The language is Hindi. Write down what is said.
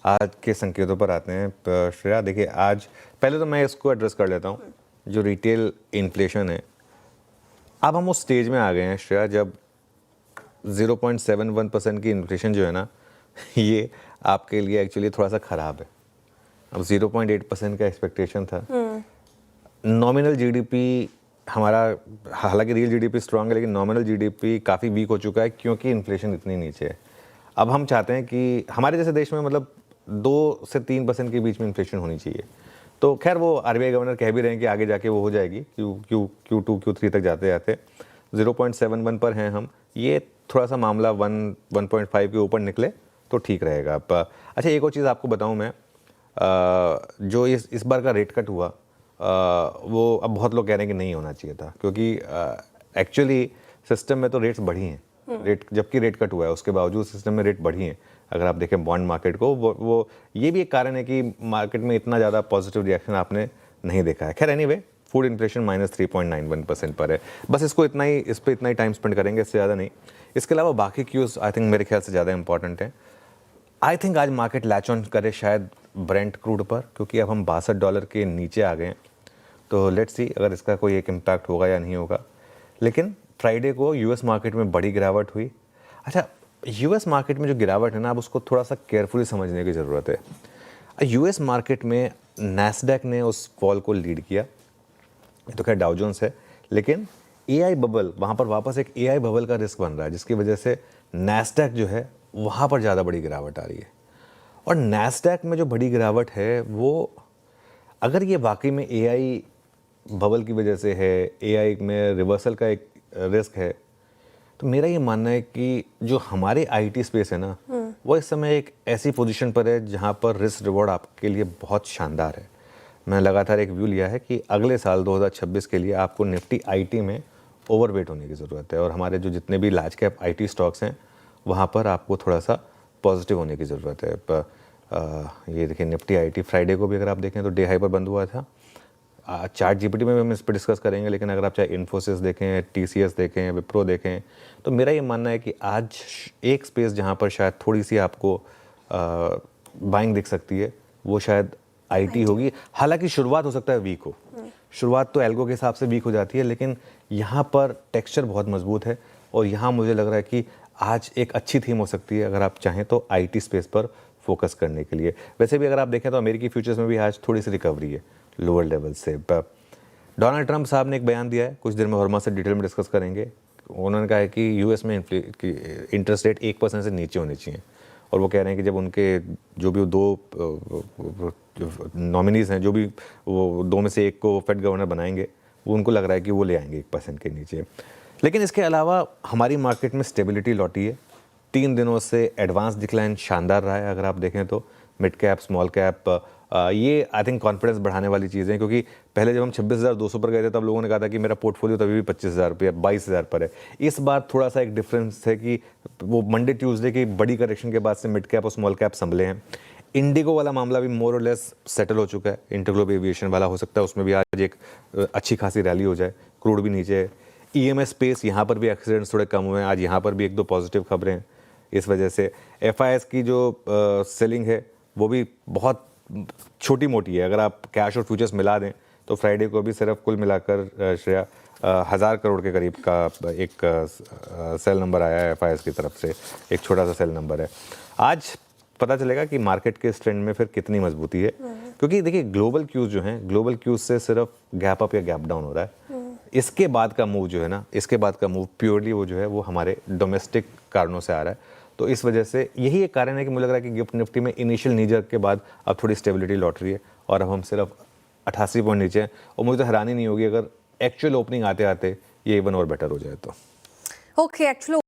आज के संकेतों पर आते हैं। श्रेया देखिए, आज पहले तो मैं इसको एड्रेस कर लेता हूँ, जो रिटेल इन्फ्लेशन है। अब हम उस स्टेज में आ गए हैं श्रेया, जब 0.71% की इन्फ्लेशन जो है ना, ये आपके लिए एक्चुअली थोड़ा सा ख़राब है। अब 0.8% का एक्सपेक्टेशन था। नॉमिनल जीडीपी हमारा, हालांकि रियल जीडीपी स्ट्रांग है, लेकिन नॉमिनल जीडीपी काफ़ी वीक हो चुका है क्योंकि इन्फ्लेशन इतनी नीचे है। अब हम चाहते हैं कि हमारे जैसे देश में मतलब 2 से 3% के बीच में इन्फ्लेशन होनी चाहिए। तो खैर वो आरबीआई गवर्नर कह भी रहे हैं कि आगे जाके वो हो जाएगी, Q2 Q3 तक जाते जाते 0.71 पर हैं हम। ये थोड़ा सा मामला 1.5 के ऊपर निकले तो ठीक रहेगा। अच्छा, एक और चीज़ आपको बताऊं मैं, जो इस बार का रेट कट हुआ, वो अब बहुत लोग कह रहे हैं कि नहीं होना चाहिए था, क्योंकि एक्चुअली सिस्टम में तो रेट्स बढ़ी हैं। जबकि रेट कट हुआ है उसके बावजूद सिस्टम में रेट बढ़ी हैं। अगर आप देखें बॉन्ड मार्केट को, वो ये भी एक कारण है कि मार्केट में इतना ज़्यादा पॉजिटिव रिएक्शन आपने नहीं देखा है। खैर एनीवे, फूड इन्फ्लेशन -3.91% पर है। बस इस पर इतना ही टाइम स्पेंड करेंगे, इससे ज़्यादा नहीं। इसके अलावा बाकी क्यूज़ आई थिंक मेरे ख्याल से ज़्यादा इंपॉर्टेंट हैं। आई थिंक आज मार्केट लैच ऑन करे शायद ब्रेंट क्रूड पर, क्योंकि अब हम $62 के नीचे आ गए हैं। तो लेट्स सी अगर इसका कोई एक इम्पैक्ट होगा या नहीं होगा। लेकिन फ्राइडे को यूएस मार्केट में बड़ी गिरावट हुई। अच्छा, यूएस मार्केट में जो गिरावट है ना, अब उसको थोड़ा सा केयरफुली समझने की ज़रूरत है। यूएस मार्केट में नैस्डैक ने उस फॉल को लीड किया, तो खैर डाउ जोन्स है, लेकिन एआई बबल, वहाँ पर वापस एक एआई बबल का रिस्क बन रहा है, जिसकी वजह से नैस्डैक जो है वहाँ पर ज़्यादा बड़ी गिरावट आ रही है। और नैस्डैक में जो बड़ी गिरावट है वो, अगर ये वाकई में एआई बबल की वजह से है, एआई में रिवर्सल का एक रिस्क है, तो मेरा ये मानना है कि जो हमारे आईटी स्पेस है ना, वो इस समय एक ऐसी पोजीशन पर है जहाँ पर रिस्क रिवॉर्ड आपके लिए बहुत शानदार है। मैं लगातार एक व्यू लिया है कि अगले साल 2026 के लिए आपको निफ्टी आईटी में ओवरवेट होने की ज़रूरत है, और हमारे जो जितने भी लार्ज कैप आईटी स्टॉक्स हैं वहाँ पर आपको थोड़ा सा पॉजिटिव होने की ज़रूरत है। ये देखिए निफ्टी आईटी फ्राइडे को भी अगर आप देखें तो डे हाई पर बंद हुआ था। चार्ट जीपीटी में भी हम इस पर डिस्कस करेंगे, लेकिन अगर आप चाहे इन्फोसिस देखें, टीसीएस देखें, विप्रो देखें, तो मेरा ये मानना है कि आज एक स्पेस जहाँ पर शायद थोड़ी सी आपको बाइंग दिख सकती है, वो शायद आईटी होगी। हालांकि शुरुआत हो सकता है वीक हो, शुरुआत तो एल्गो के हिसाब से वीक हो जाती है, लेकिन यहाँ पर टेक्सचर बहुत मजबूत है, और यहाँ मुझे लग रहा है कि आज एक अच्छी थीम हो सकती है अगर आप चाहें तो आईटी स्पेस पर फोकस करने के लिए। वैसे भी अगर आप देखें तो अमेरिकी फ्यूचर्स में भी आज थोड़ी सी रिकवरी है लोअर लेवल से। डोनाल्ड ट्रंप साहब ने एक बयान दिया है, कुछ देर में वर्मा से डिटेल में डिस्कस करेंगे। उन्होंने कहा है कि यूएस में इंटरेस्ट रेट 1% से नीचे होने चाहिए, और वो कह रहे हैं कि जब उनके जो भी 2 नॉमिनीज़ हैं, जो भी वो 2 में से एक को फेड गवर्नर बनाएंगे, वो उनको लग रहा है कि वो ले आएंगे 1% के नीचे। लेकिन इसके अलावा हमारी मार्केट में स्टेबिलिटी लौटी है। 3 दिनों से एडवांस डिक्लाइन शानदार रहा है। अगर आप देखें तो मिड कैप, स्मॉल कैप, ये आई थिंक कॉन्फिडेंस बढ़ाने वाली चीज़ें हैं, क्योंकि पहले जब हम 26,200 पर गए थे तब लोगों ने कहा था कि मेरा पोर्टफोलियो तभी भी 25,000 रुपये 22,000 पर है। इस बार थोड़ा सा एक डिफरेंस है कि वो मंडे ट्यूसडे की बड़ी करेक्शन के बाद से मिड कैप और स्मॉल कैप संभले हैं। इंडिगो वाला मामला भी मोर और लेस सेटल हो चुका है। इंटरग्लोब एविएशन वाला, हो सकता है उसमें भी आज एक अच्छी खासी रैली हो जाए। क्रूड भी नीचे है। ईएमएस स्पेस, यहाँ पर भी एक्सीडेंट्स थोड़े कम हुए हैं। आज यहाँ पर भी 1-2 पॉजिटिव खबरें हैं। इस वजह से एफआईएस की जो सेलिंग है वो भी बहुत छोटी मोटी है। अगर आप कैश और फ्यूचर्स मिला दें तो फ्राइडे को भी सिर्फ कुल मिलाकर श्रेया 1000 करोड़ के करीब का एक सेल नंबर आया है एफआईएस की तरफ से। एक छोटा सा सेल नंबर है। आज पता चलेगा कि मार्केट के इस ट्रेंड में फिर कितनी मजबूती है, क्योंकि देखिए ग्लोबल क्यूज जो हैं, ग्लोबल क्यूज से सिर्फ गैप अप या गैप डाउन हो रहा है। इसके बाद का मूव जो है ना, इसके बाद का मूव प्योरली वो जो है वो हमारे डोमेस्टिक कारणों से आ रहा है। तो इस वजह से यही एक कारण है कि मुझे लग रहा है कि गिफ्ट निफ्टी में इनिशियल नीजर के बाद अब थोड़ी स्टेबिलिटी लौट रही है, और अब हम सिर्फ 88 पॉइंट नीचे हैं। और मुझे तो हैरानी नहीं होगी अगर एक्चुअल ओपनिंग आते आते ये इवन और बेटर हो जाए तो। Okay, actual